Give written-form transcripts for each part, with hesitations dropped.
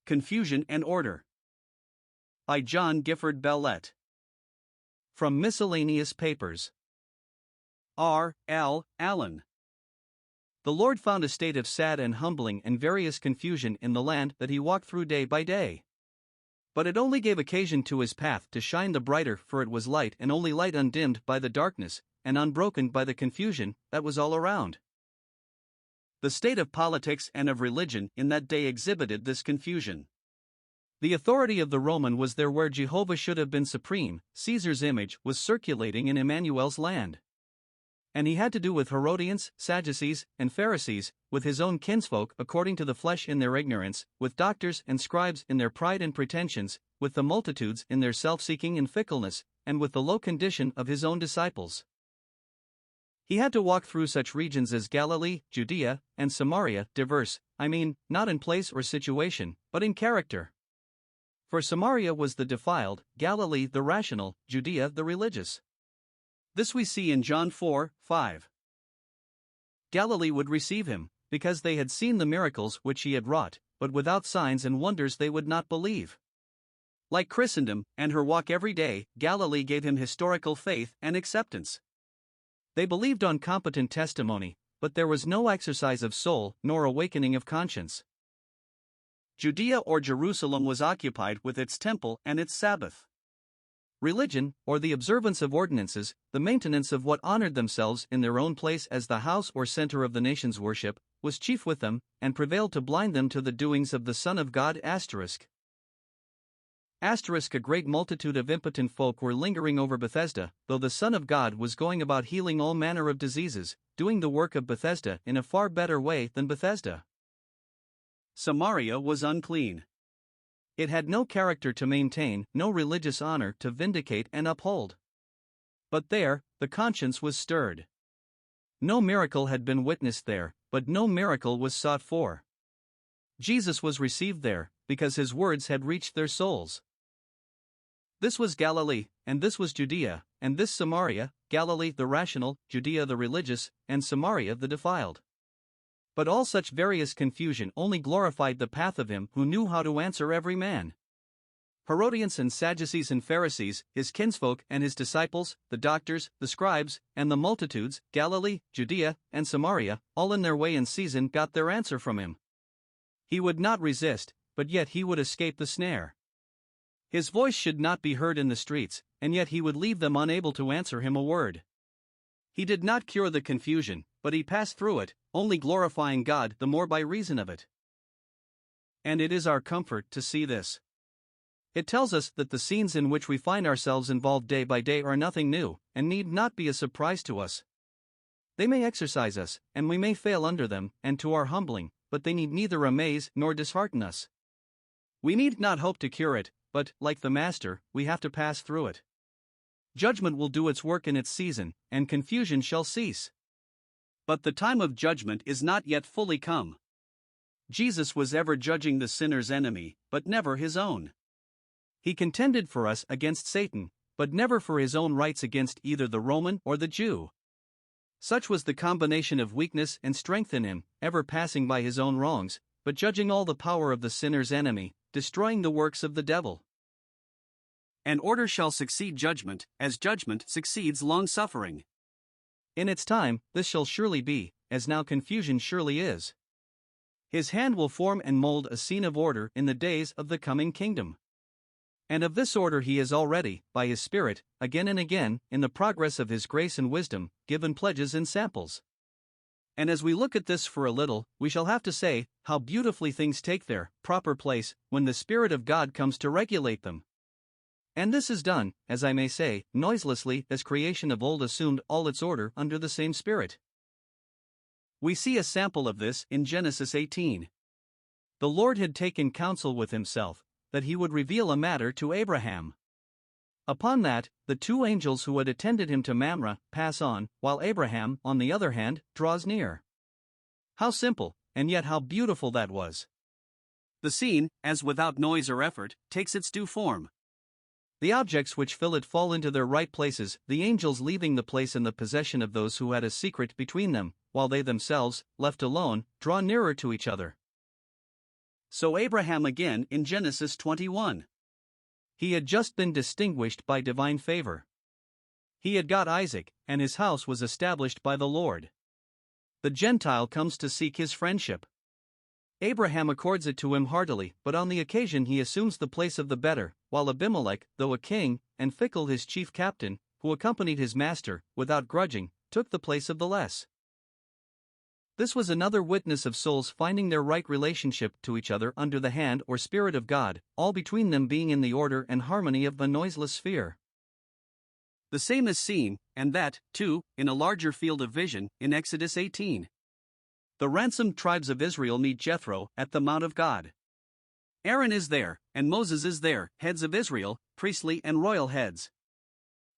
Confusion and Order. By John Gifford Bellett. From Miscellaneous Papers. R. L. Allen. The Lord found a state of sad and humbling and various confusion in the land that he walked through day by day. But it only gave occasion to his path to shine the brighter, for it was light, and only light undimmed by the darkness, and unbroken by the confusion that was all around. The state of politics and of religion in that day exhibited this confusion. The authority of the Roman was there where Jehovah should have been supreme. Caesar's image was circulating in Emmanuel's land. And he had to do with Herodians, Sadducees, and Pharisees, with his own kinsfolk according to the flesh in their ignorance, with doctors and scribes in their pride and pretensions, with the multitudes in their self-seeking and fickleness, and with the low condition of his own disciples. He had to walk through such regions as Galilee, Judea, and Samaria, diverse, not in place or situation, but in character. For Samaria was the defiled, Galilee the rational, Judea the religious. This we see in John 4:5. Galilee would receive him, because they had seen the miracles which he had wrought, but without signs and wonders they would not believe. Like Christendom and her walk every day, Galilee gave him historical faith and acceptance. They believed on competent testimony, but there was no exercise of soul nor awakening of conscience. Judea or Jerusalem was occupied with its temple and its Sabbath. Religion, or the observance of ordinances, the maintenance of what honored themselves in their own place as the house or center of the nation's worship, was chief with them, and prevailed to blind them to the doings of the Son of God. A great multitude of impotent folk were lingering over Bethesda, though the Son of God was going about healing all manner of diseases, doing the work of Bethesda in a far better way than Bethesda. Samaria was unclean. It had no character to maintain, no religious honor to vindicate and uphold. But there, the conscience was stirred. No miracle had been witnessed there, but no miracle was sought for. Jesus was received there, because his words had reached their souls. This was Galilee, and this was Judea, and this Samaria, Galilee the rational, Judea the religious, and Samaria the defiled. But all such various confusion only glorified the path of him who knew how to answer every man. Herodians and Sadducees and Pharisees, his kinsfolk and his disciples, the doctors, the scribes, and the multitudes, Galilee, Judea, and Samaria, all in their way and season got their answer from him. He would not resist, but yet he would escape the snare. His voice should not be heard in the streets, and yet he would leave them unable to answer him a word. He did not cure the confusion, but he passed through it, only glorifying God the more by reason of it. And it is our comfort to see this. It tells us that the scenes in which we find ourselves involved day by day are nothing new, and need not be a surprise to us. They may exercise us, and we may fail under them, and to our humbling, but they need neither amaze nor dishearten us. We need not hope to cure it, but, like the Master, we have to pass through it. Judgment will do its work in its season, and confusion shall cease. But the time of judgment is not yet fully come. Jesus was ever judging the sinner's enemy, but never his own. He contended for us against Satan, but never for his own rights against either the Roman or the Jew. Such was the combination of weakness and strength in him, ever passing by his own wrongs, but judging all the power of the sinner's enemy, destroying the works of the devil. And order shall succeed judgment, as judgment succeeds long-suffering. In its time, this shall surely be, as now confusion surely is. His hand will form and mold a scene of order in the days of the coming kingdom. And of this order he has already, by his Spirit, again and again, in the progress of his grace and wisdom, given pledges and samples. And as we look at this for a little, we shall have to say, how beautifully things take their proper place, when the Spirit of God comes to regulate them. And this is done, as I may say, noiselessly, as creation of old assumed all its order under the same Spirit. We see a sample of this in Genesis 18. The Lord had taken counsel with himself, that he would reveal a matter to Abraham. Upon that, the two angels who had attended him to Mamre pass on, while Abraham, on the other hand, draws near. How simple, and yet how beautiful that was. The scene, as without noise or effort, takes its due form. The objects which fill it fall into their right places, the angels leaving the place in the possession of those who had a secret between them, while they themselves, left alone, draw nearer to each other. So Abraham again in Genesis 21. He had just been distinguished by divine favor. He had got Isaac, and his house was established by the Lord. The Gentile comes to seek his friendship. Abraham accords it to him heartily, but on the occasion he assumes the place of the better, while Abimelech, though a king, and Phicol his chief captain, who accompanied his master, without grudging, took the place of the less. This was another witness of souls finding their right relationship to each other under the hand or Spirit of God, all between them being in the order and harmony of a noiseless sphere. The same is seen, and that, too, in a larger field of vision, in Exodus 18. The ransomed tribes of Israel meet Jethro at the Mount of God. Aaron is there, and Moses is there, heads of Israel, priestly and royal heads.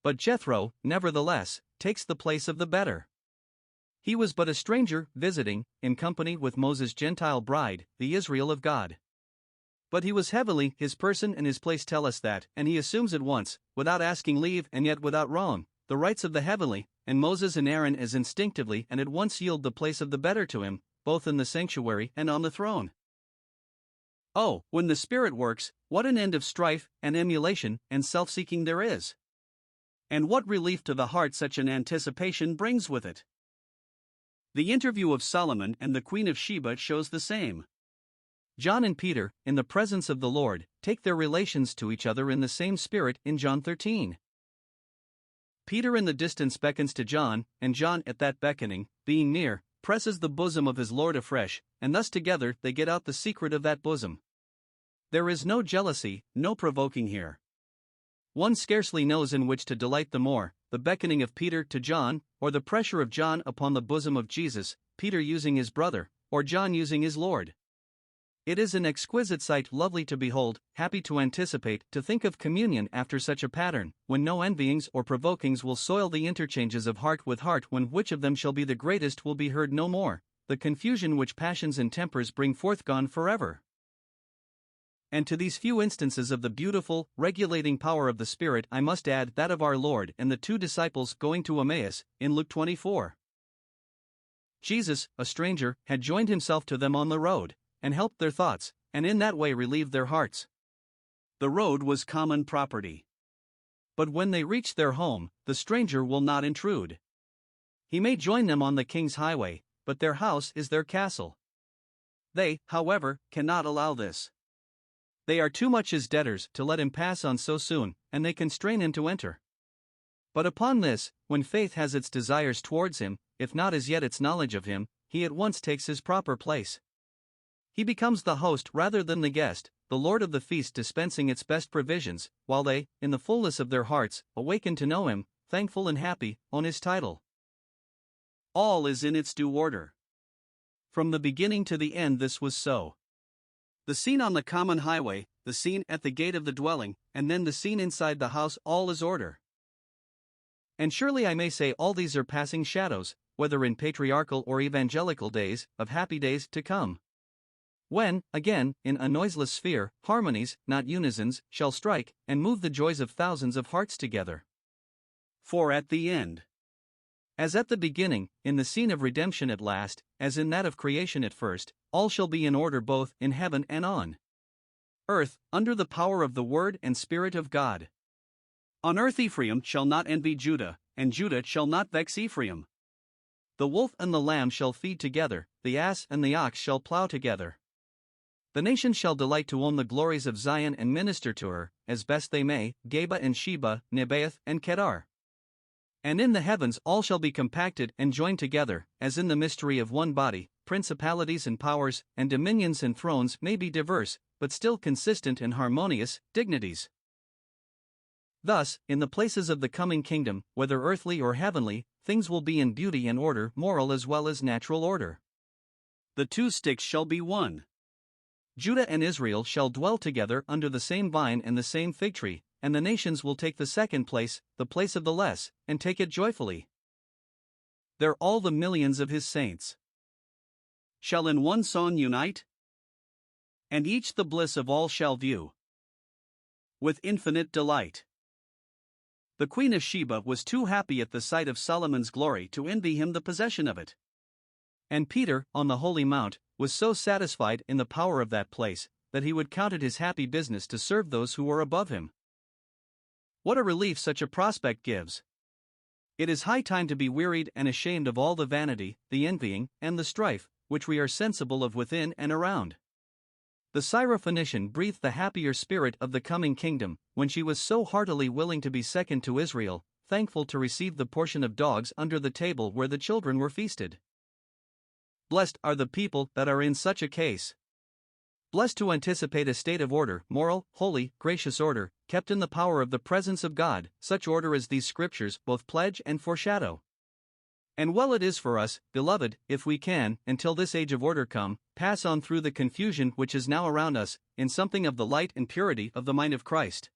But Jethro, nevertheless, takes the place of the better. He was but a stranger, visiting, in company with Moses' Gentile bride, the Israel of God. But he was heavily, his person and his place tell us that, and he assumes at once, without asking leave and yet without wrong, the rights of the heavenly, and Moses and Aaron as instinctively and at once yield the place of the better to him, both in the sanctuary and on the throne. Oh, when the Spirit works, what an end of strife, and emulation, and self-seeking there is! And what relief to the heart such an anticipation brings with it! The interview of Solomon and the Queen of Sheba shows the same. John and Peter, in the presence of the Lord, take their relations to each other in the same spirit in John 13. Peter in the distance beckons to John, and John at that beckoning, being near, presses the bosom of his Lord afresh, and thus together they get out the secret of that bosom. There is no jealousy, no provoking here. One scarcely knows in which to delight the more, the beckoning of Peter to John, or the pressure of John upon the bosom of Jesus, Peter using his brother, or John using his Lord. It is an exquisite sight, lovely to behold, happy to anticipate, to think of communion after such a pattern, when no envyings or provokings will soil the interchanges of heart with heart, when which of them shall be the greatest will be heard no more, the confusion which passions and tempers bring forth gone forever. And to these few instances of the beautiful, regulating power of the Spirit I must add that of our Lord and the two disciples going to Emmaus, in Luke 24. Jesus, a stranger, had joined himself to them on the road, and helped their thoughts, and in that way relieved their hearts. The road was common property. But when they reach their home, the stranger will not intrude. He may join them on the king's highway, but their house is their castle. They, however, cannot allow this. They are too much his debtors to let him pass on so soon, and they constrain him to enter. But upon this, when faith has its desires towards him, if not as yet its knowledge of him, he at once takes his proper place. He becomes the host rather than the guest, the Lord of the feast dispensing its best provisions, while they, in the fullness of their hearts, awaken to know him, thankful and happy, on his title. All is in its due order. From the beginning to the end this was so. The scene on the common highway, the scene at the gate of the dwelling, and then the scene inside the house, all is order. And surely I may say all these are passing shadows, whether in patriarchal or evangelical days, of happy days to come. When, again, in a noiseless sphere, harmonies, not unisons, shall strike, and move the joys of thousands of hearts together. For at the end, as at the beginning, in the scene of redemption at last, as in that of creation at first, all shall be in order both in heaven and on earth, under the power of the Word and Spirit of God. On earth Ephraim shall not envy Judah, and Judah shall not vex Ephraim. The wolf and the lamb shall feed together, the ass and the ox shall plow together. The nations shall delight to own the glories of Zion and minister to her, as best they may, Geba and Sheba, Nebaioth and Kedar. And in the heavens all shall be compacted and joined together, as in the mystery of one body, principalities and powers, and dominions and thrones may be diverse, but still consistent and harmonious, dignities. Thus, in the places of the coming kingdom, whether earthly or heavenly, things will be in beauty and order, moral as well as natural order. The two sticks shall be one. Judah and Israel shall dwell together under the same vine and the same fig tree, and the nations will take the second place, the place of the less, and take it joyfully. There all the millions of his saints shall in one song unite, and each the bliss of all shall view with infinite delight. The Queen of Sheba was too happy at the sight of Solomon's glory to envy him the possession of it. And Peter, on the Holy Mount, was so satisfied in the power of that place, that he would count it his happy business to serve those who were above him. What a relief such a prospect gives! It is high time to be wearied and ashamed of all the vanity, the envying, and the strife, which we are sensible of within and around. The Syrophoenician breathed the happier spirit of the coming kingdom, when she was so heartily willing to be second to Israel, thankful to receive the portion of dogs under the table where the children were feasted. Blessed are the people that are in such a case. Blessed to anticipate a state of order, moral, holy, gracious order, kept in the power of the presence of God, such order as these scriptures both pledge and foreshadow. And well it is for us, beloved, if we can, until this age of order come, pass on through the confusion which is now around us, in something of the light and purity of the mind of Christ.